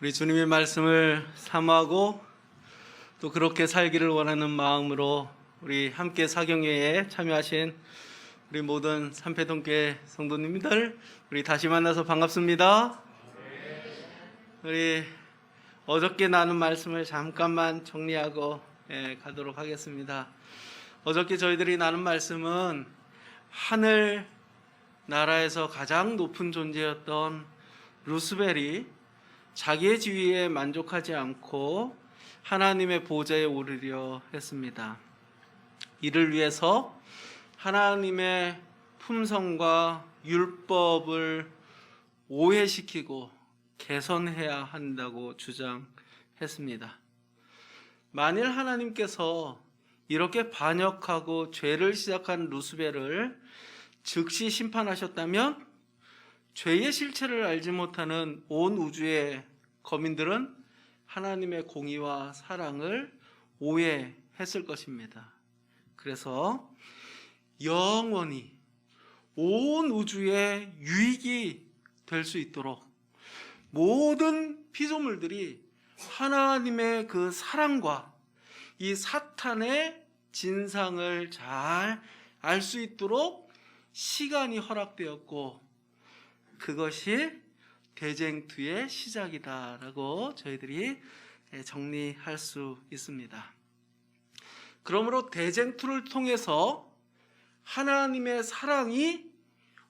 우리 주님의 말씀을 사모하고 또 그렇게 살기를 원하는 마음으로 우리 함께 사경회에 참여하신 우리 모든 삼패동교회 성도님들, 우리 다시 만나서 반갑습니다. 우리 어저께 나눈 말씀을 잠깐만 정리하고 가도록 하겠습니다. 어저께 저희들이 나눈 말씀은 하늘 나라에서 가장 높은 존재였던 루스벨이 자기의 지위에 만족하지 않고 하나님의 보좌에 오르려 했습니다. 이를 위해서 하나님의 품성과 율법을 오해시키고 개선해야 한다고 주장했습니다. 만일 하나님께서 이렇게 반역하고 죄를 시작한 루스벨을 즉시 심판하셨다면 죄의 실체를 알지 못하는 온 우주의 거민들은 하나님의 공의와 사랑을 오해했을 것입니다. 그래서 영원히 온 우주의 유익이 될 수 있도록 모든 피조물들이 하나님의 그 사랑과 이 사탄의 진상을 잘 알 수 있도록 시간이 허락되었고, 그것이 대쟁투의 시작이다라고 저희들이 정리할 수 있습니다. 그러므로 대쟁투를 통해서 하나님의 사랑이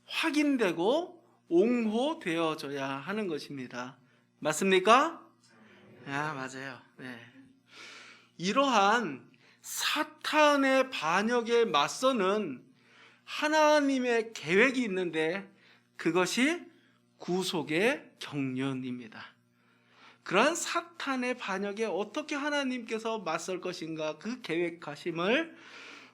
확인되고 옹호되어져야 하는 것입니다. 맞습니까? 맞아요. 네. 이러한 사탄의 반역에 맞서는 하나님의 계획이 있는데 그것이 구속의 경륜입니다. 그러한 사탄의 반역에 어떻게 하나님께서 맞설 것인가, 그 계획하심을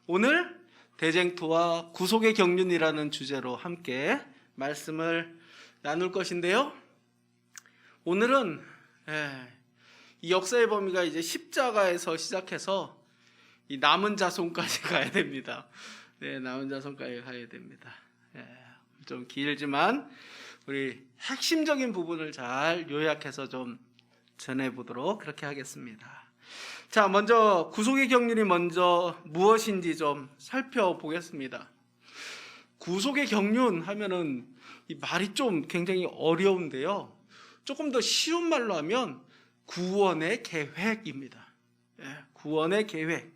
오늘 대쟁투와 구속의 경륜이라는 주제로 함께 말씀을 나눌 것인데요. 오늘은 이 역사의 범위가 이제 십자가에서 시작해서 이 남은 자손까지 가야 됩니다. 남은 자손까지 가야 됩니다. 좀 길지만 우리 핵심적인 부분을 잘 요약해서 좀 전해보도록 그렇게 하겠습니다. 자, 먼저 구속의 경륜이 먼저 무엇인지 좀 살펴보겠습니다. 구속의 경륜 하면은 이 말이 좀 굉장히 어려운데요. 조금 더 쉬운 말로 하면 구원의 계획입니다. 구원의 계획.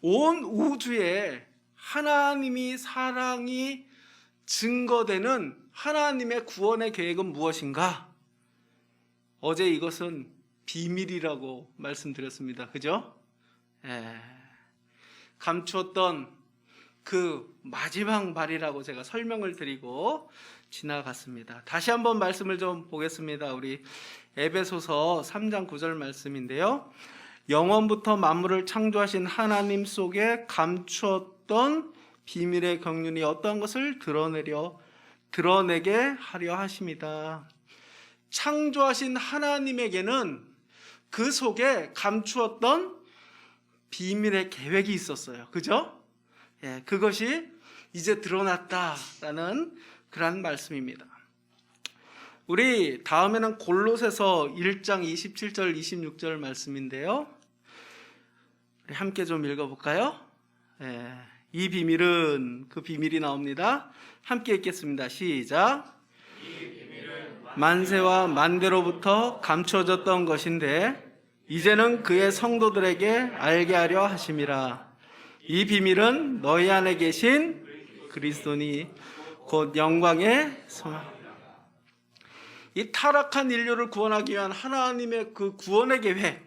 온 우주에 하나님이 사랑이 증거되는 하나님의 구원의 계획은 무엇인가? 어제 이것은 비밀이라고 말씀드렸습니다. 그죠? 감추었던 그 마지막 말이라고 제가 설명을 드리고 지나갔습니다. 다시 한번 말씀을 좀 보겠습니다. 우리 에베소서 3장 9절 말씀인데요. 영원부터 만물을 창조하신 하나님 속에 감추었던 비밀의 경륜이 어떤 것을 드러내게 하려 하심이다. 창조하신 하나님에게는 그 속에 감추었던 비밀의 계획이 있었어요. 그죠? 그것이 이제 드러났다라는 그런 말씀입니다. 우리 다음에는 골로새서 1장 27절 26절 말씀인데요. 우리 함께 좀 읽어볼까요? 이 비밀은, 그 비밀이 나옵니다. 함께 읽겠습니다. 시작. 만세와 만대로부터 감춰졌던 것인데 이제는 그의 성도들에게 알게 하려 하심이라. 이 비밀은 너희 안에 계신 그리스도니 곧 영광의 소망. 이 타락한 인류를 구원하기 위한 하나님의 그 구원의 계획,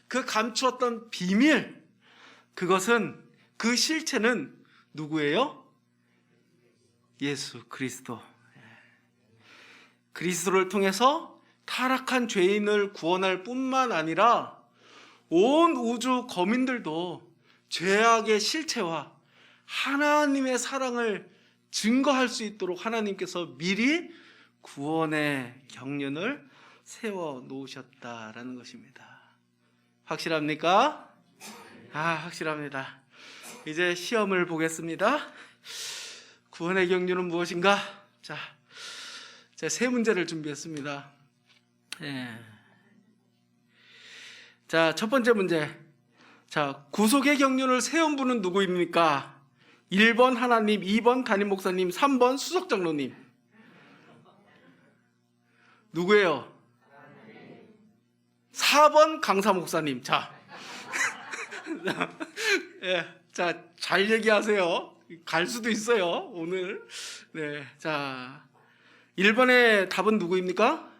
그 감추었던 비밀, 그것은, 그 실체는 누구예요? 예수 그리스도. 그리스도를 통해서 타락한 죄인을 구원할 뿐만 아니라 온 우주 거민들도 죄악의 실체와 하나님의 사랑을 증거할 수 있도록 하나님께서 미리 구원의 경륜을 세워 놓으셨다라는 것입니다. 확실합니까? 확실합니다. 이제 시험을 보겠습니다. 구원의 경륜은 무엇인가? 자, 제가 세 문제를 준비했습니다. 예. 자, 첫 번째 문제. 자, 구속의 경륜을 세운 분은 누구입니까? 1번 하나님, 2번 담임 목사님, 3번 수석 장로님. 누구예요? 4번 강사 목사님. 자, 예, 자, 잘 얘기하세요. 갈 수도 있어요, 오늘. 네, 자, 1번의 답은 누구입니까?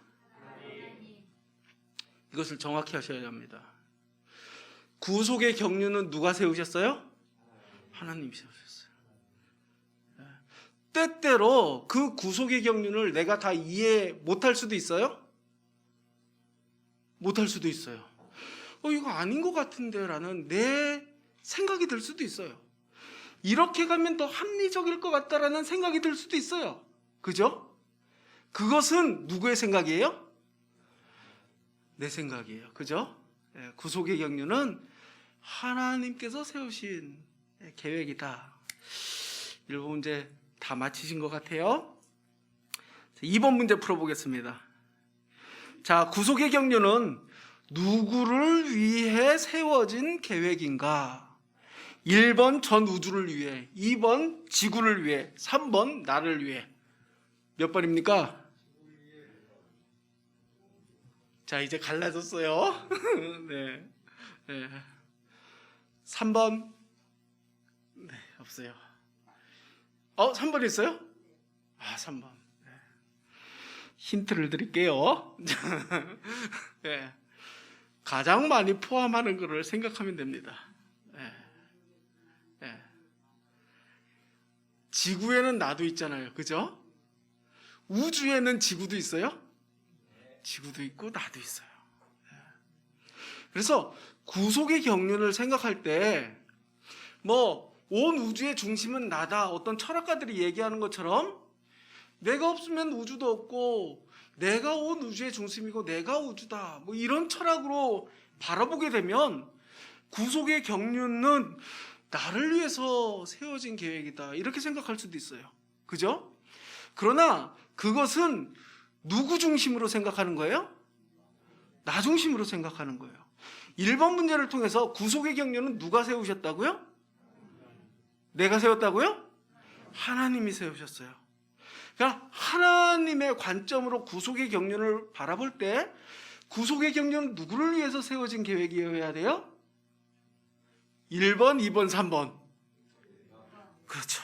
이것을 정확히 하셔야 합니다. 구속의 경륜은 누가 세우셨어요? 하나님이 세우셨어요. 때때로 그 구속의 경륜을 내가 다 이해 못할 수도 있어요? 못할 수도 있어요. 이거 아닌 것 같은데 라는 내 생각이 들 수도 있어요. 이렇게 가면 더 합리적일 것 같다라는 생각이 들 수도 있어요. 그죠? 그것은 누구의 생각이에요? 내 생각이에요. 그죠? 구속의 경륜은 하나님께서 세우신 계획이다. 1번 문제 다 맞히신 것 같아요. 2번 문제 풀어보겠습니다. 자, 구속의 경륜은 누구를 위해 세워진 계획인가? 1번 전 우주를 위해, 2번 지구를 위해, 3번 나를 위해. 몇 번입니까? 자, 이제 갈라졌어요. 네. 네. 3번. 네, 없어요. 3번 있어요? 3번. 네. 힌트를 드릴게요. 네. 가장 많이 포함하는 것을 생각하면 됩니다. 네. 네. 지구에는 나도 있잖아요. 그죠? 우주에는 지구도 있어요? 지구도 있고 나도 있어요. 네. 그래서 구속의 경륜을 생각할 때 온 우주의 중심은 나다, 어떤 철학가들이 얘기하는 것처럼 내가 없으면 우주도 없고 내가 온 우주의 중심이고 내가 우주다, 이런 철학으로 바라보게 되면 구속의 경륜은 나를 위해서 세워진 계획이다, 이렇게 생각할 수도 있어요. 그죠? 그러나 그것은 누구 중심으로 생각하는 거예요? 나 중심으로 생각하는 거예요. 1번 문제를 통해서 구속의 경륜은 누가 세우셨다고요? 내가 세웠다고요? 하나님이 세우셨어요. 그러니까 하나님의 관점으로 구속의 경륜을 바라볼 때 구속의 경륜은 누구를 위해서 세워진 계획이어야 돼요? 1번, 2번, 3번. 그렇죠.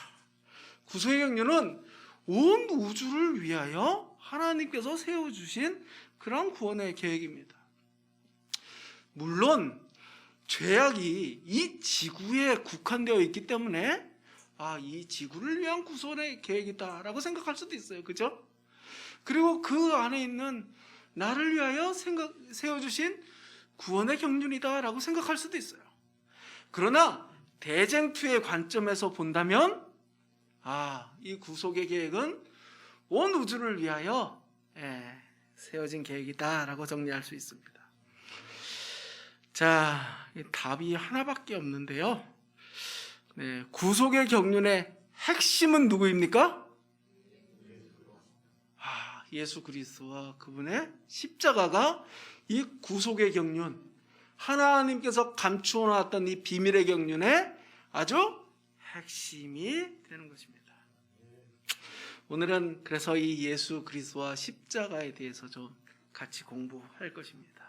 구속의 경륜은 온 우주를 위하여 하나님께서 세워주신 그런 구원의 계획입니다. 물론 죄악이 이 지구에 국한되어 있기 때문에 이 지구를 위한 구원의 계획이다라고 생각할 수도 있어요. 그죠? 그리고 그 안에 있는 나를 위하여 세워주신 구원의 경륜이다라고 생각할 수도 있어요. 그러나 대쟁투의 관점에서 본다면 이 구속의 계획은 온 우주를 위하여 세워진 계획이다라고 정리할 수 있습니다. 자, 답이 하나밖에 없는데요. 네, 구속의 경륜의 핵심은 누구입니까? 예수 그리스도와 그분의 십자가가 이 구속의 경륜, 하나님께서 감추어 놨던 이 비밀의 경륜의 아주 핵심이 되는 것입니다. 오늘은 그래서 이 예수 그리스도와 십자가에 대해서 좀 같이 공부할 것입니다.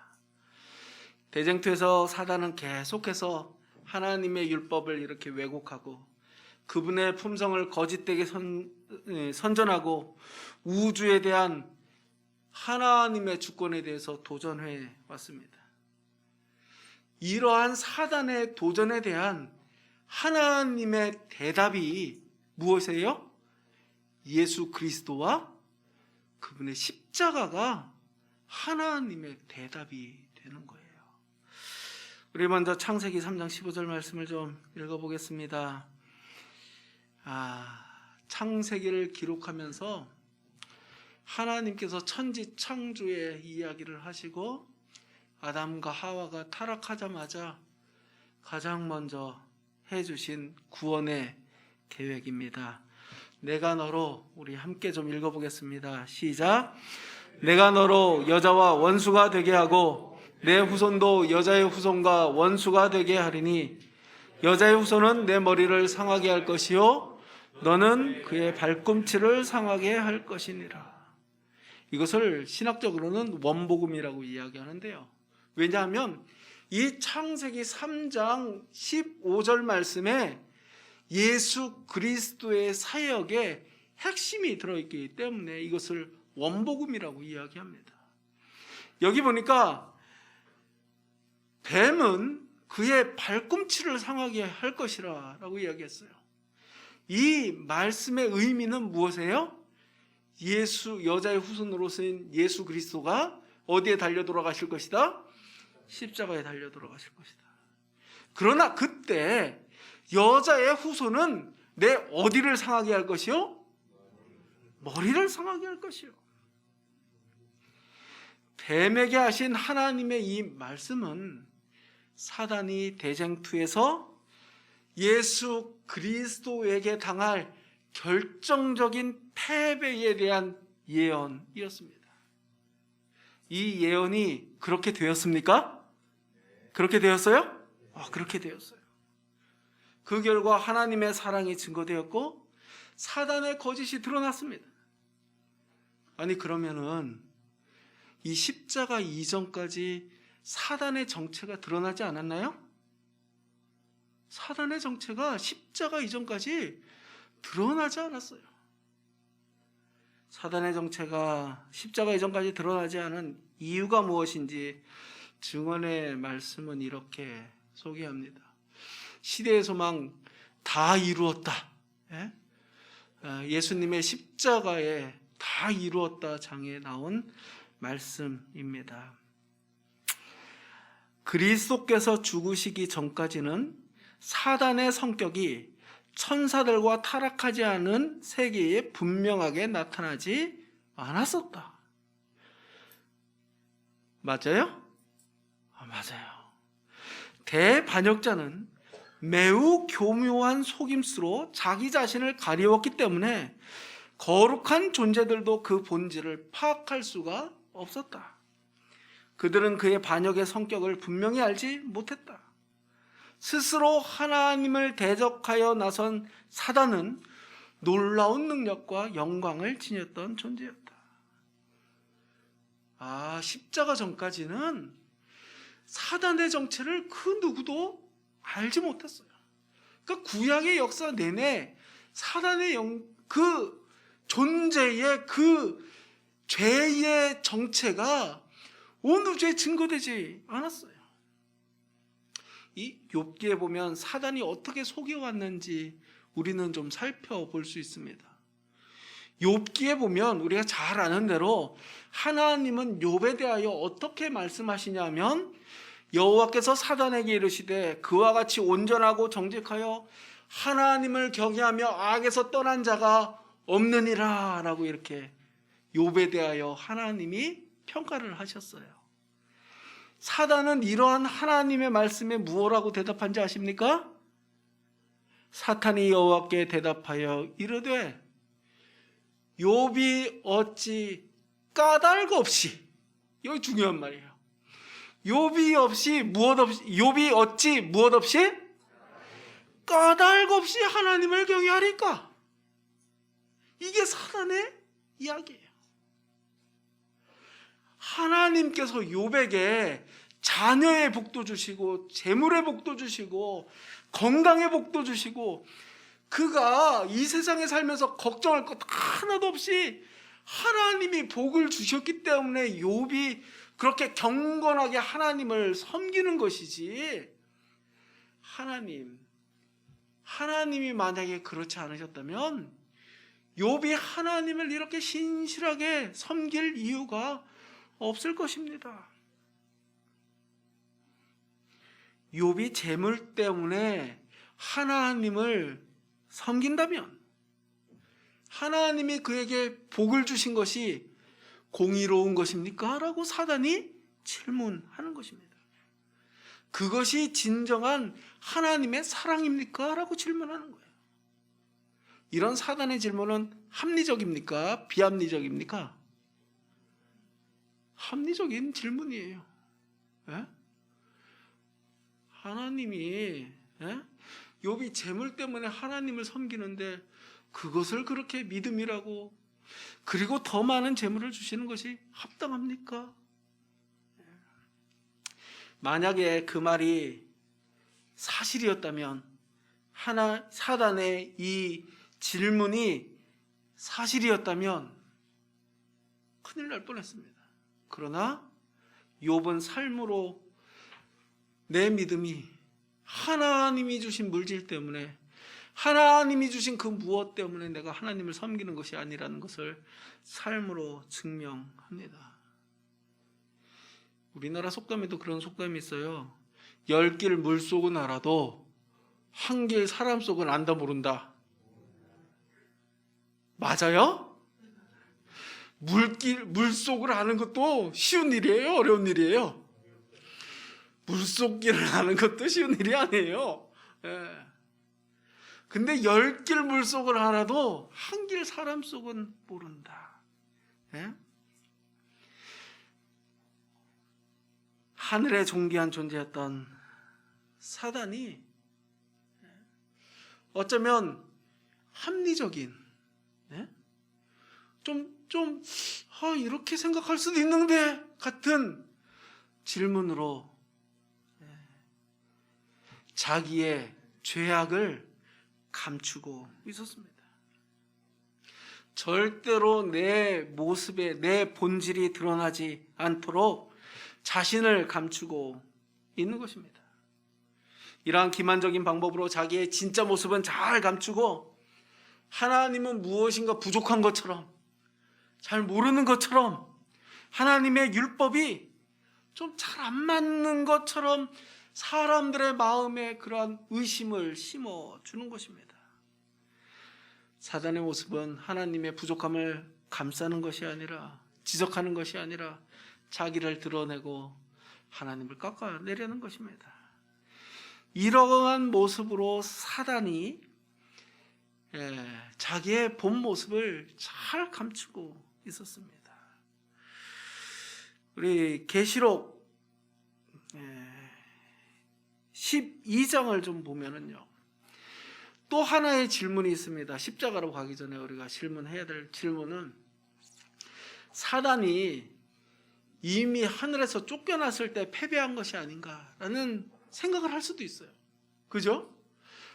대쟁투에서 사단은 계속해서 하나님의 율법을 이렇게 왜곡하고 그분의 품성을 거짓되게 선전하고 우주에 대한 하나님의 주권에 대해서 도전해 왔습니다. 이러한 사단의 도전에 대한 하나님의 대답이 무엇이에요? 예수 그리스도와 그분의 십자가가 하나님의 대답이 되는 거예요. 우리 먼저 창세기 3장 15절 말씀을 좀 읽어보겠습니다. 창세기를 기록하면서 하나님께서 천지 창조의 이야기를 하시고 아담과 하와가 타락하자마자 가장 먼저 해주신 구원의 계획입니다. 내가 너로, 우리 함께 좀 읽어보겠습니다. 시작. 내가 너로 여자와 원수가 되게 하고 내 후손도 여자의 후손과 원수가 되게 하리니 여자의 후손은 내 머리를 상하게 할 것이요 너는 그의 발꿈치를 상하게 할 것이니라. 이것을 신학적으로는 원복음이라고 이야기하는데요. 왜냐하면 이 창세기 3장 15절 말씀에 예수 그리스도의 사역에 핵심이 들어있기 때문에 이것을 원복음이라고 이야기합니다. 여기 보니까 뱀은 그의 발꿈치를 상하게 할 것이라 라고 이야기했어요. 이 말씀의 의미는 무엇이에요? 여자의 후손으로서인 예수 그리스도가 어디에 달려 돌아가실 것이다? 십자가에 달려 돌아가실 것이다. 그러나 그때 여자의 후손은 내 어디를 상하게 할 것이요? 머리를 상하게 할 것이요. 뱀에게 하신 하나님의 이 말씀은 사단이 대쟁투에서 예수 그리스도에게 당할 결정적인 패배에 대한 예언이었습니다. 이 예언이 그렇게 되었습니까? 그렇게 되었어요? 그렇게 되었어요. 그 결과 하나님의 사랑이 증거되었고 사단의 거짓이 드러났습니다. 아니 그러면은 이 십자가 이전까지 사단의 정체가 드러나지 않았나요? 사단의 정체가 십자가 이전까지 드러나지 않았어요. 사단의 정체가 십자가 이전까지 드러나지 않은 이유가 무엇인지 증언의 말씀은 이렇게 소개합니다. 시대의 소망 다 이루었다. 예수님의 십자가에 다 이루었다 장에 나온 말씀입니다. 그리스도께서 죽으시기 전까지는 사단의 성격이 천사들과 타락하지 않은 세계에 분명하게 나타나지 않았었다. 맞아요? 맞아요. 대반역자는 매우 교묘한 속임수로 자기 자신을 가리웠기 때문에 거룩한 존재들도 그 본질을 파악할 수가 없었다. 그들은 그의 반역의 성격을 분명히 알지 못했다. 스스로 하나님을 대적하여 나선 사단은 놀라운 능력과 영광을 지녔던 존재였다. 십자가 전까지는 사단의 정체를 그 누구도 알지 못했어요. 그러니까 구약의 역사 내내 사단의 그 존재의 그 죄의 정체가 온 우주에 증거되지 않았어요. 이 욥기에 보면 사단이 어떻게 속여왔는지 우리는 좀 살펴볼 수 있습니다. 욥기에 보면 우리가 잘 아는 대로 하나님은 욥에 대하여 어떻게 말씀하시냐면 여호와께서 사단에게 이르시되 그와 같이 온전하고 정직하여 하나님을 경외하며 악에서 떠난 자가 없느니라 라고 이렇게 욥에 대하여 하나님이 평가를 하셨어요. 사단은 이러한 하나님의 말씀에 무엇라고 대답한지 아십니까? 사탄이 여호와께 대답하여 이르되 욥이 어찌 까닭 없이, 여기 중요한 말이에요. 욥이 어찌 무엇 없이 까닭 없이 하나님을 경외하리까? 이게 사단의 이야기예요. 하나님께서 욥에게 자녀의 복도 주시고 재물의 복도 주시고 건강의 복도 주시고 그가 이 세상에 살면서 걱정할 것 하나도 없이 하나님이 복을 주셨기 때문에 욥이 그렇게 경건하게 하나님을 섬기는 것이지, 하나님이 만약에 그렇지 않으셨다면 욥이 하나님을 이렇게 신실하게 섬길 이유가 없을 것입니다. 욥이 재물 때문에 하나님을 섬긴다면 하나님이 그에게 복을 주신 것이 공의로운 것입니까? 라고 사단이 질문하는 것입니다. 그것이 진정한 하나님의 사랑입니까? 라고 질문하는 거예요. 이런 사단의 질문은 합리적입니까? 비합리적입니까? 합리적인 질문이에요. 예? 하나님이 욥이 재물 때문에 하나님을 섬기는데 그것을 그렇게 믿음이라고, 그리고 더 많은 재물을 주시는 것이 합당합니까? 만약에 그 말이 사실이었다면, 사단의 이 질문이 사실이었다면 큰일 날 뻔했습니다. 그러나 욥은 삶으로 내 믿음이 하나님이 주신 물질 때문에, 하나님이 주신 그 무엇 때문에 내가 하나님을 섬기는 것이 아니라는 것을 삶으로 증명합니다. 우리나라 속담에도 그런 속담이 있어요. 10길 물속은 알아도 1길 사람 속은 안다 모른다. 맞아요? 물속을 아는 것도 쉬운 일이에요? 어려운 일이에요? 물속길을 아는 것도 쉬운 일이 아니에요. 예. 근데 10길 물속을 알아도 1길 사람 속은 모른다. 예? 하늘의 존귀한 존재였던 사단이 어쩌면 합리적인, 이렇게 생각할 수도 있는데 같은 질문으로 자기의 죄악을 감추고 있었습니다. 절대로 내 모습에 내 본질이 드러나지 않도록 자신을 감추고 있는 것입니다. 이러한 기만적인 방법으로 자기의 진짜 모습은 잘 감추고 하나님은 무엇인가 부족한 것처럼, 잘 모르는 것처럼, 하나님의 율법이 좀 잘 안 맞는 것처럼 사람들의 마음에 그러한 의심을 심어주는 것입니다. 사단의 모습은 하나님의 부족함을 감싸는 것이 아니라, 지적하는 것이 아니라 자기를 드러내고 하나님을 깎아내려는 것입니다. 이러한 모습으로 사단이 자기의 본 모습을 잘 감추고 있었습니다. 우리 계시록 12장을 좀 보면은요, 또 하나의 질문이 있습니다. 십자가로 가기 전에 우리가 질문해야 될 질문은, 사단이 이미 하늘에서 쫓겨났을 때 패배한 것이 아닌가라는 생각을 할 수도 있어요. 그죠?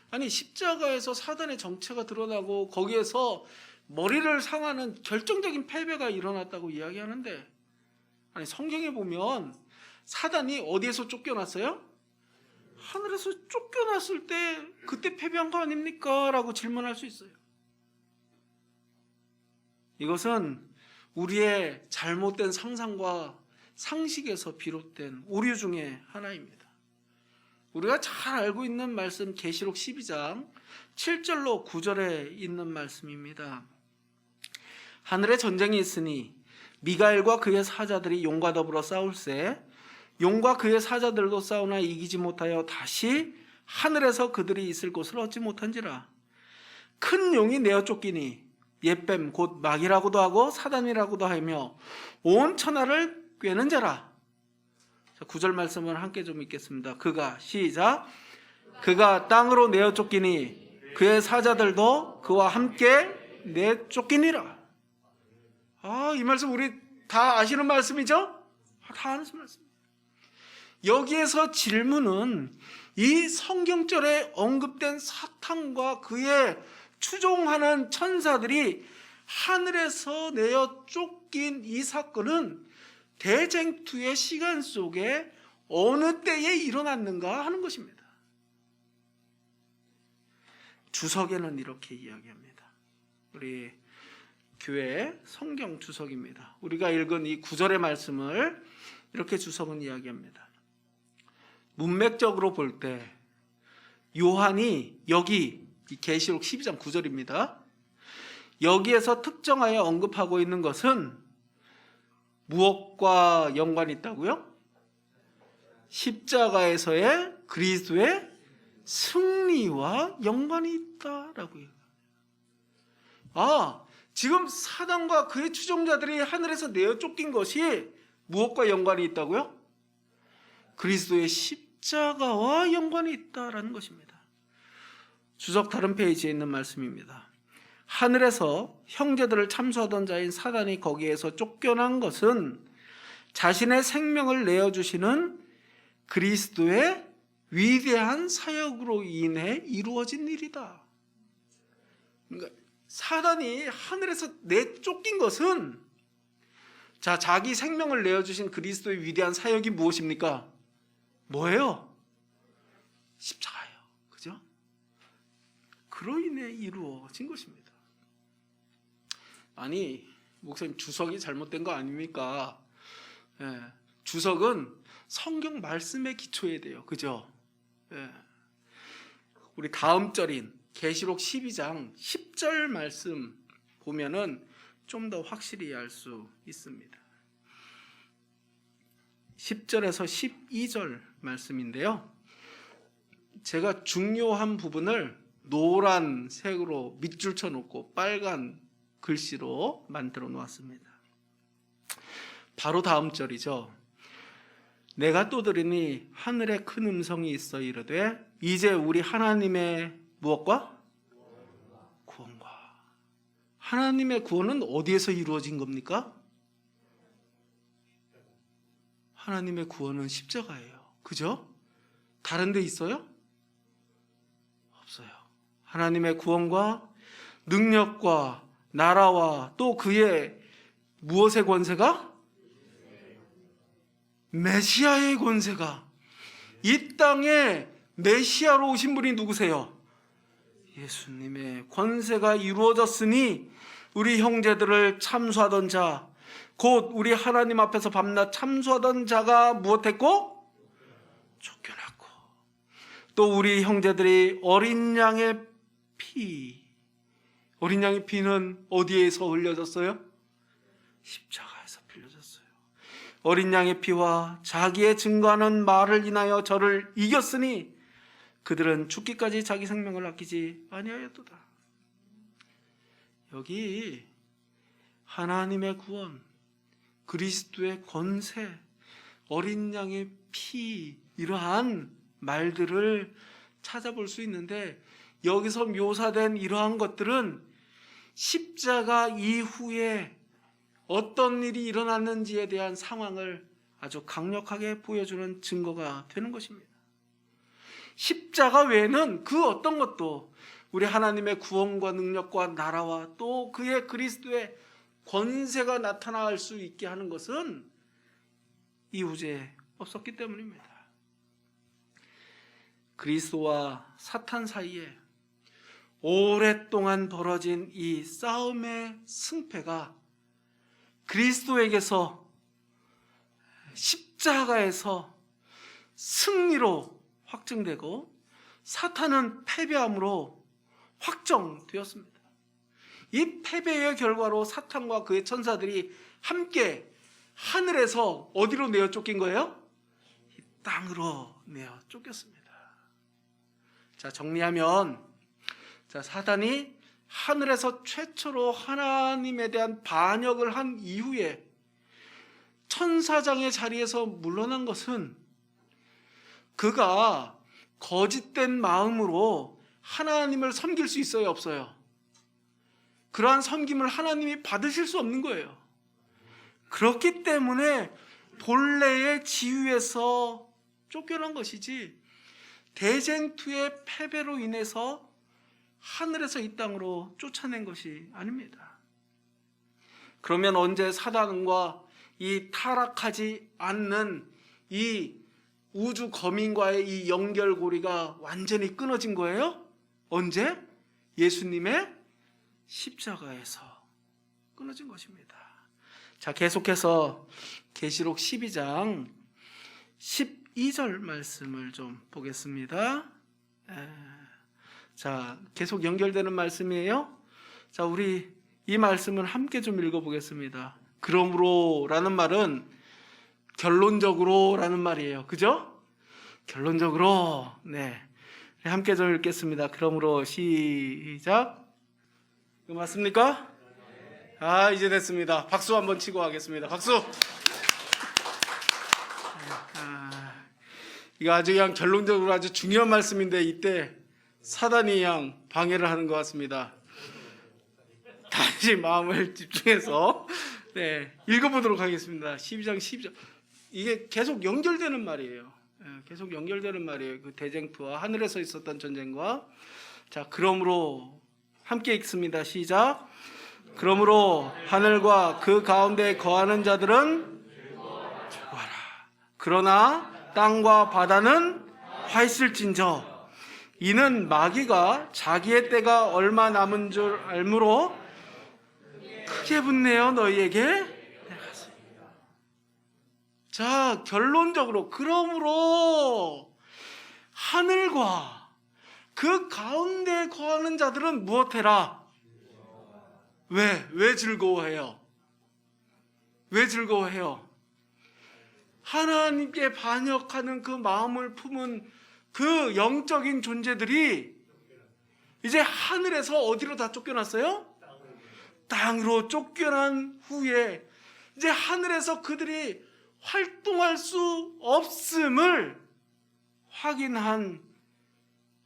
아니, 십자가에서 사단의 정체가 드러나고 거기에서 머리를 상하는 결정적인 패배가 일어났다고 이야기하는데, 아니, 성경에 보면 사단이 어디에서 쫓겨났어요? 하늘에서 쫓겨났을 때 그때 패배한 거 아닙니까? 라고 질문할 수 있어요. 이것은 우리의 잘못된 상상과 상식에서 비롯된 오류 중에 하나입니다. 우리가 잘 알고 있는 말씀, 계시록 12장 7절로 9절에 있는 말씀입니다. 하늘에 전쟁이 있으니 미가엘과 그의 사자들이 용과 더불어 싸울세, 용과 그의 사자들도 싸우나 이기지 못하여 다시 하늘에서 그들이 있을 곳을 얻지 못한지라. 큰 용이 내어 쫓기니 옛뱀 곧 마귀라고도 하고 사단이라고도 하며 온 천하를 꿰는 자라. 9절 말씀을 함께 좀 읽겠습니다. 그가, 시작. 그가 땅으로 내어 쫓기니 그의 사자들도 그와 함께 내 쫓기니라. 이 말씀 우리 다 아시는 말씀이죠? 다 아는 말씀입니다. 여기에서 질문은 이 성경절에 언급된 사탄과 그의 추종하는 천사들이 하늘에서 내어 쫓긴 이 사건은 대쟁투의 시간 속에 어느 때에 일어났는가 하는 것입니다. 주석에는 이렇게 이야기합니다. 우리 교회 성경 주석입니다. 우리가 읽은 이 9절의 말씀을 이렇게 주석은 이야기합니다. 문맥적으로 볼 때 요한이 여기 계시록 12장 9절입니다. 여기에서 특정하여 언급하고 있는 것은 무엇과 연관이 있다고요? 십자가에서의 그리스도의 승리와 연관이 있다라고요. 지금 사단과 그의 추종자들이 하늘에서 내어 쫓긴 것이 무엇과 연관이 있다고요? 그리스도의 십자가와 연관이 있다라는 것입니다. 주석 다른 페이지에 있는 말씀입니다. 하늘에서 형제들을 참수하던 자인 사단이 거기에서 쫓겨난 것은 자신의 생명을 내어주시는 그리스도의 위대한 사역으로 인해 이루어진 일이다. 그러니까 사단이 하늘에서 내쫓긴 것은 자기 생명을 내어주신 그리스도의 위대한 사역이 무엇입니까? 뭐예요? 십자가예요. 그죠? 그로 인해 이루어진 것입니다. 아니, 목사님 주석이 잘못된 거 아닙니까? 주석은 성경 말씀에 기초해야 돼요. 그죠? 우리 다음 절인 계시록 12장 10절 말씀 보면은 좀 더 확실히 알 수 있습니다. 10절에서 12절 말씀인데요. 제가 중요한 부분을 노란색으로 밑줄 쳐놓고 빨간 글씨로 만들어 놓았습니다. 바로 다음 절이죠. 내가 또 들으니 하늘에 큰 음성이 있어 이르되 이제 우리 하나님의 무엇과? 구원과. 하나님의 구원은 어디에서 이루어진 겁니까? 하나님의 구원은 십자가예요. 그죠? 다른 데 있어요? 없어요. 하나님의 구원과 능력과 나라와 또 그의 무엇의 권세가? 메시아의 권세가. 이 땅에 메시아로 오신 분이 누구세요? 예수님의 권세가 이루어졌으니 우리 형제들을 참수하던 자, 곧 우리 하나님 앞에서 밤낮 참수하던 자가 무엇했고? 쫓겨났고, 또 우리 형제들이 어린 양의 피, 어린 양의 피는 어디에서 흘려졌어요? 십자가에서 흘려졌어요. 어린 양의 피와 자기의 증거하는 말을 인하여 저를 이겼으니 그들은 죽기까지 자기 생명을 아끼지 아니하였도다. 여기 하나님의 구원, 그리스도의 권세, 어린 양의 피, 이러한 말들을 찾아볼 수 있는데 여기서 묘사된 이러한 것들은 십자가 이후에 어떤 일이 일어났는지에 대한 상황을 아주 강력하게 보여주는 증거가 되는 것입니다. 십자가 외에는 그 어떤 것도 우리 하나님의 구원과 능력과 나라와 또 그의 그리스도의 권세가 나타날 수 있게 하는 것은 이후에 없었기 때문입니다. 그리스도와 사탄 사이에 오랫동안 벌어진 이 싸움의 승패가 그리스도에게서 십자가에서 승리로 확증되고 사탄은 패배함으로 확정되었습니다. 이 패배의 결과로 사탄과 그의 천사들이 함께 하늘에서 어디로 내어 쫓긴 거예요? 이 땅으로 내어 쫓겼습니다. 자, 정리하면, 사단이 하늘에서 최초로 하나님에 대한 반역을 한 이후에 천사장의 자리에서 물러난 것은 그가 거짓된 마음으로 하나님을 섬길 수 있어요, 없어요? 그러한 섬김을 하나님이 받으실 수 없는 거예요. 그렇기 때문에 본래의 지위에서 쫓겨난 것이지 대쟁투의 패배로 인해서 하늘에서 이 땅으로 쫓아낸 것이 아닙니다. 그러면 언제 사단과 이 타락하지 않는 이 우주 거민과의 이 연결고리가 완전히 끊어진 거예요? 언제? 예수님의 십자가에서 끊어진 것입니다. 자, 계속해서 계시록 12장 12절 말씀을 좀 보겠습니다. 자, 계속 연결되는 말씀이에요. 자, 우리 이 말씀을 함께 좀 읽어보겠습니다. 그러므로 라는 말은 결론적으로 라는 말이에요. 그죠? 결론적으로. 네. 함께 좀 읽겠습니다. 그러므로 시작. 이거 맞습니까? 아, 이제 됐습니다. 박수 한번 치고 하겠습니다. 박수. 이거 아주 그냥 결론적으로 아주 중요한 말씀인데 이때 사단이 그냥 방해를 하는 것 같습니다. 다시 마음을 집중해서 읽어보도록 하겠습니다. 12장 12절. 이게 계속 연결되는 말이에요. 계속 연결되는 말이에요. 그 대쟁투와 하늘에서 있었던 전쟁과. 자, 그러므로 함께 읽습니다. 시작. 그러므로 하늘과 그 가운데 거하는 자들은 즐거워하라. 그러나 땅과 바다는 화 있을진저 이는 마귀가 자기의 때가 얼마 남은 줄 알므로 크게 분내어 너희에게. 자, 결론적으로 그러므로 하늘과 그 가운데 거하는 자들은 무엇해라? 왜 즐거워해요? 왜 즐거워해요? 하나님께 반역하는 그 마음을 품은 그 영적인 존재들이 이제 하늘에서 어디로 다 쫓겨났어요? 땅으로 쫓겨난 후에 이제 하늘에서 그들이 활동할 수 없음을 확인한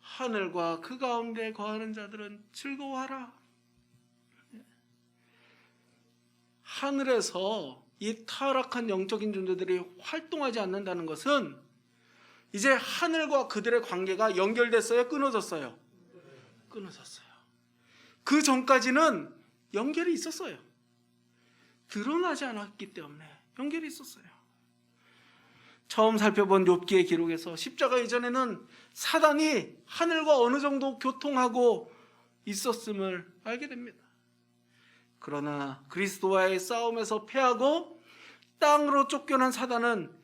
하늘과 그 가운데 거하는 자들은 즐거워하라. 하늘에서 이 타락한 영적인 존재들이 활동하지 않는다는 것은 이제 하늘과 그들의 관계가 연결됐어요? 끊어졌어요? 끊어졌어요. 그 전까지는 연결이 있었어요. 드러나지 않았기 때문에 연결이 있었어요. 처음 살펴본 욥기의 기록에서 십자가 이전에는 사단이 하늘과 어느 정도 교통하고 있었음을 알게 됩니다. 그러나 그리스도와의 싸움에서 패하고 땅으로 쫓겨난 사단은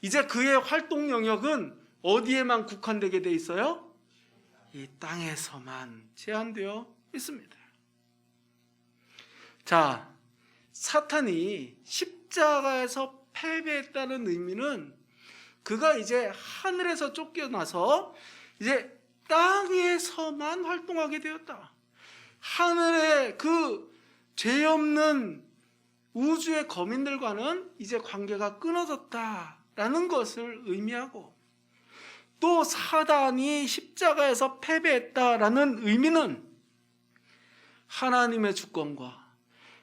이제 그의 활동 영역은 어디에만 국한되게 돼 있어요? 이 땅에서만 제한되어 있습니다. 자, 사탄이 십자가에서 패배했다는 의미는 그가 이제 하늘에서 쫓겨나서 이제 땅에서만 활동하게 되었다. 하늘의 그 죄 없는 우주의 거민들과는 이제 관계가 끊어졌다라는 것을 의미하고, 또 사단이 십자가에서 패배했다라는 의미는 하나님의 주권과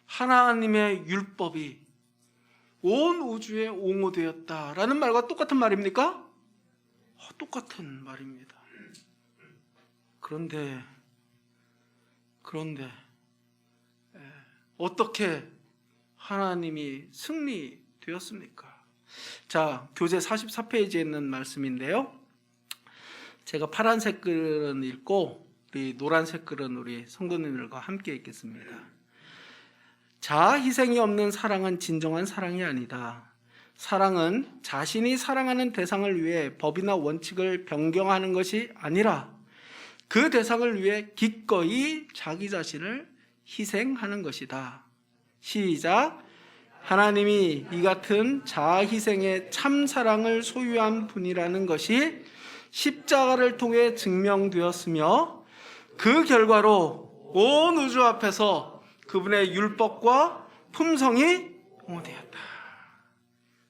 하나님의 율법이 온 우주에 옹호되었다라는 말과 똑같은 말입니까? 똑같은 말입니다. 그런데 어떻게 하나님이 승리되었습니까? 자, 교재 44페이지에 있는 말씀인데요. 제가 파란색 글은 읽고 우리 노란색 글은 우리 성도님들과 함께 읽겠습니다. 자아 희생이 없는 사랑은 진정한 사랑이 아니다. 사랑은 자신이 사랑하는 대상을 위해 법이나 원칙을 변경하는 것이 아니라 그 대상을 위해 기꺼이 자기 자신을 희생하는 것이다. 시작. 하나님이 이 같은 자아 희생의 참 사랑을 소유한 분이라는 것이 십자가를 통해 증명되었으며 그 결과로 온 우주 앞에서 그분의 율법과 품성이 옹호되었다.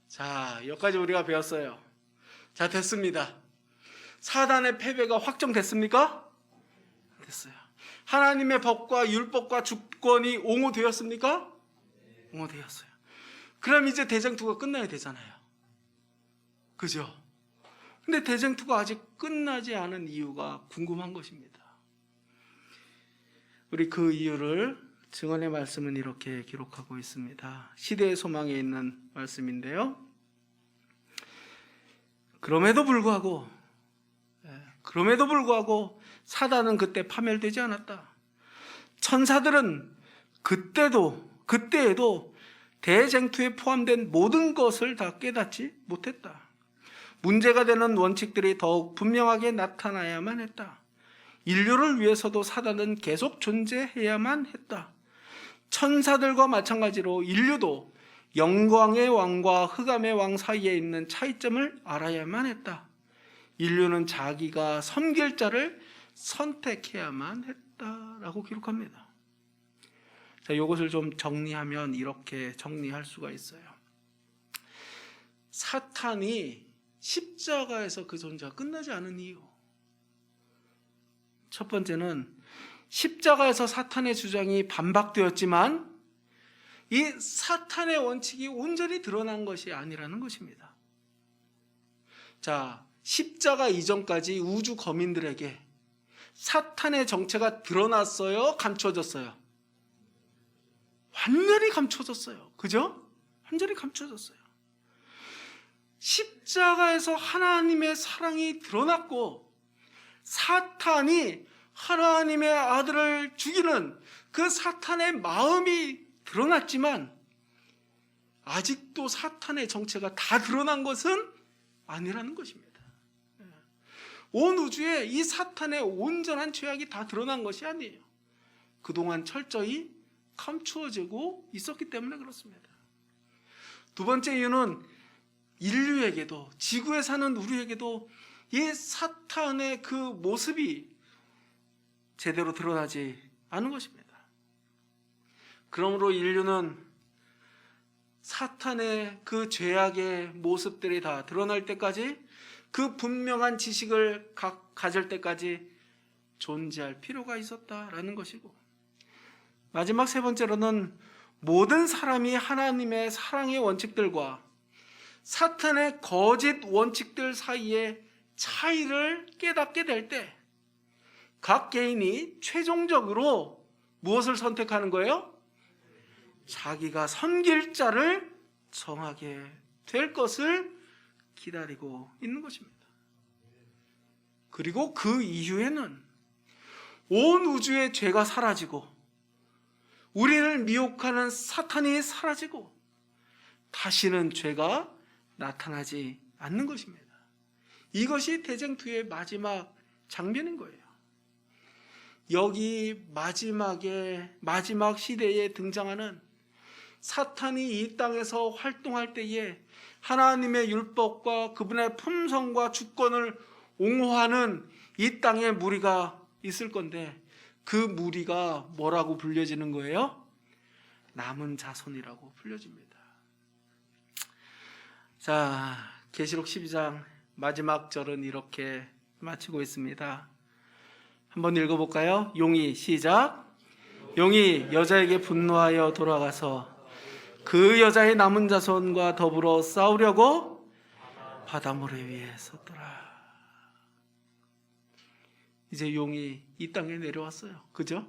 자, 여기까지 우리가 배웠어요. 자, 됐습니다. 사단의 패배가 확정됐습니까? 됐어요. 하나님의 법과 율법과 주권이 옹호되었습니까? 옹호되었어요. 그럼 이제 대쟁투가 끝나야 되잖아요. 그죠? 근데 대쟁투가 아직 끝나지 않은 이유가 궁금한 것입니다. 우리 그 이유를 증언의 말씀은 이렇게 기록하고 있습니다. 시대의 소망에 있는 말씀인데요. 그럼에도 불구하고 사단은 그때 파멸되지 않았다. 천사들은 그때에도 대쟁투에 포함된 모든 것을 다 깨닫지 못했다. 문제가 되는 원칙들이 더욱 분명하게 나타나야만 했다. 인류를 위해서도 사단은 계속 존재해야만 했다. 천사들과 마찬가지로 인류도 영광의 왕과 흑암의 왕 사이에 있는 차이점을 알아야만 했다. 인류는 자기가 섬길 자를 선택해야만 했다라고 기록합니다. 자, 이것을 좀 정리하면 이렇게 정리할 수가 있어요. 사탄이 십자가에서 그 존재가 끝나지 않은 이유. 첫 번째는 십자가에서 사탄의 주장이 반박되었지만 이 사탄의 원칙이 온전히 드러난 것이 아니라는 것입니다. 자, 십자가 이전까지 우주 거민들에게 사탄의 정체가 드러났어요? 감춰졌어요? 완전히 감춰졌어요. 그죠? 완전히 감춰졌어요. 십자가에서 하나님의 사랑이 드러났고 사탄이 하나님의 아들을 죽이는 그 사탄의 마음이 드러났지만 아직도 사탄의 정체가 다 드러난 것은 아니라는 것입니다. 온 우주에 이 사탄의 온전한 죄악이 다 드러난 것이 아니에요. 그동안 철저히 감추어지고 있었기 때문에 그렇습니다. 두 번째 이유는 인류에게도, 지구에 사는 우리에게도 이 사탄의 그 모습이 제대로 드러나지 않은 것입니다. 그러므로 인류는 사탄의 그 죄악의 모습들이 다 드러날 때까지, 그 분명한 지식을 가질 때까지 존재할 필요가 있었다라는 것이고, 마지막 세 번째로는 모든 사람이 하나님의 사랑의 원칙들과 사탄의 거짓 원칙들 사이의 차이를 깨닫게 될 때 각 개인이 최종적으로 무엇을 선택하는 거예요? 자기가 섬길 자를 정하게 될 것을 기다리고 있는 것입니다. 그리고 그 이후에는 온 우주의 죄가 사라지고 우리를 미혹하는 사탄이 사라지고 다시는 죄가 나타나지 않는 것입니다. 이것이 대쟁투의 마지막 장면인 거예요. 여기 마지막 시대에 등장하는 사탄이 이 땅에서 활동할 때에 하나님의 율법과 그분의 품성과 주권을 옹호하는 이 땅에 무리가 있을 건데, 그 무리가 뭐라고 불려지는 거예요? 남은 자손이라고 불려집니다. 자, 계시록 12장 마지막 절은 이렇게 마치고 있습니다. 한번 읽어볼까요? 용이, 시작. 용이 여자에게 분노하여 돌아가서 그 여자의 남은 자손과 더불어 싸우려고 바다모래 위에 섰더라. 이제 용이 이 땅에 내려왔어요. 그죠?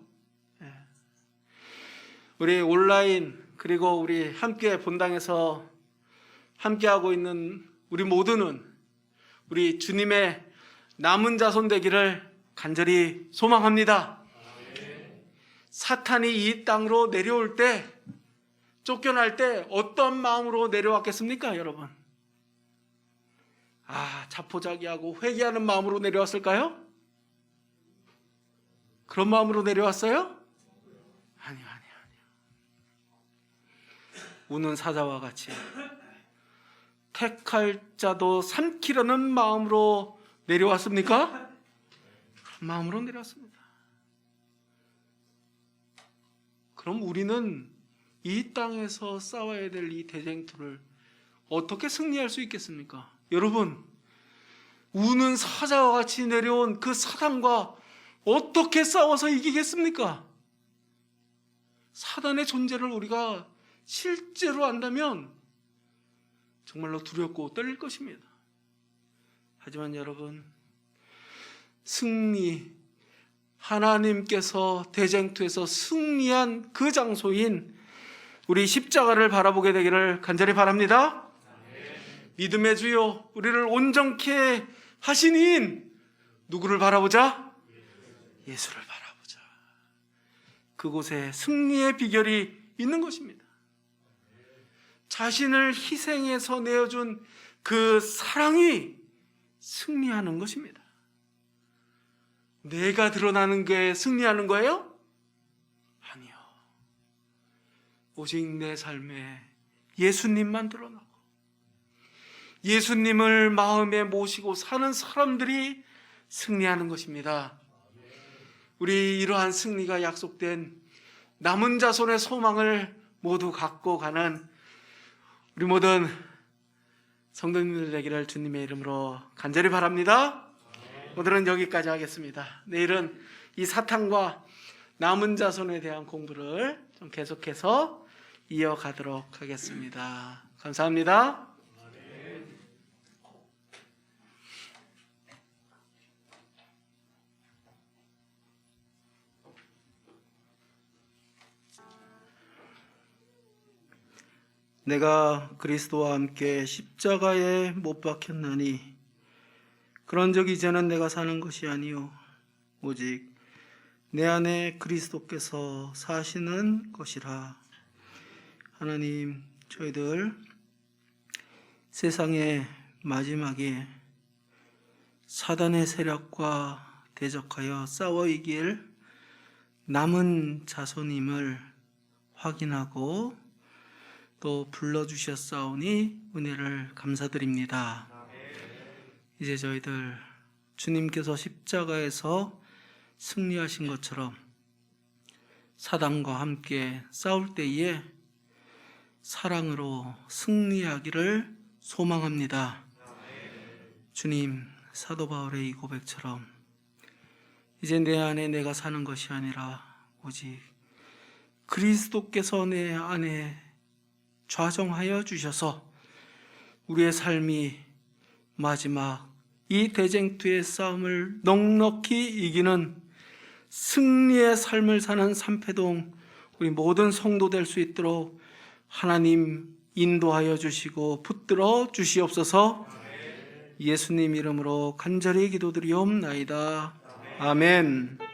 네. 우리 온라인 그리고 우리 함께 본당에서 함께하고 있는 우리 모두는 우리 주님의 남은 자손 되기를 간절히 소망합니다. 사탄이 이 땅으로 내려올 때, 쫓겨날 때 어떤 마음으로 내려왔겠습니까, 여러분? 자포자기하고 회개하는 마음으로 내려왔을까요? 그런 마음으로 내려왔어요? 아니요. 우는 사자와 같이 택할 자도 삼키려는 마음으로 내려왔습니까? 그런 마음으로 내려왔습니다. 그럼 우리는 이 땅에서 싸워야 될 이 대쟁투를 어떻게 승리할 수 있겠습니까? 여러분, 우는 사자와 같이 내려온 그 사단과 어떻게 싸워서 이기겠습니까? 사단의 존재를 우리가 실제로 안다면 정말로 두렵고 떨릴 것입니다. 하지만 여러분, 하나님께서 대쟁투에서 승리한 그 장소인 우리 십자가를 바라보게 되기를 간절히 바랍니다. 믿음의 주요, 우리를 온전케 하신 이인 누구를 바라보자? 예수를 바라보자. 그곳에 승리의 비결이 있는 것입니다. 자신을 희생해서 내어준 그 사랑이 승리하는 것입니다. 내가 드러나는 게 승리하는 거예요? 아니요. 오직 내 삶에 예수님만 드러나고 예수님을 마음에 모시고 사는 사람들이 승리하는 것입니다. 우리 이러한 승리가 약속된 남은 자손의 소망을 모두 갖고 가는 우리 모든 성도님들 되기를 주님의 이름으로 간절히 바랍니다. 오늘은 여기까지 하겠습니다. 내일은 이 사탄과 남은 자손에 대한 공부를 좀 계속해서 이어가도록 하겠습니다. 감사합니다. 내가 그리스도와 함께 십자가에 못 박혔나니 그런즉 이제는 내가 사는 것이 아니요 오직 내 안에 그리스도께서 사시는 것이라. 하나님, 저희들 세상의 마지막에 사단의 세력과 대적하여 싸워 이길 남은 자손임을 확인하고 또 불러주셨사오니 은혜를 감사드립니다. 이제 저희들 주님께서 십자가에서 승리하신 것처럼 사단과 함께 싸울 때에 사랑으로 승리하기를 소망합니다. 주님, 사도 바울의 이 고백처럼 이제 내 안에 내가 사는 것이 아니라 오직 그리스도께서 내 안에 좌정하여 주셔서 우리의 삶이 마지막 이 대쟁투의 싸움을 넉넉히 이기는 승리의 삶을 사는 삼패동 우리 모든 성도 될 수 있도록 하나님 인도하여 주시고 붙들어 주시옵소서. 예수님 이름으로 간절히 기도드리옵나이다. 아멘.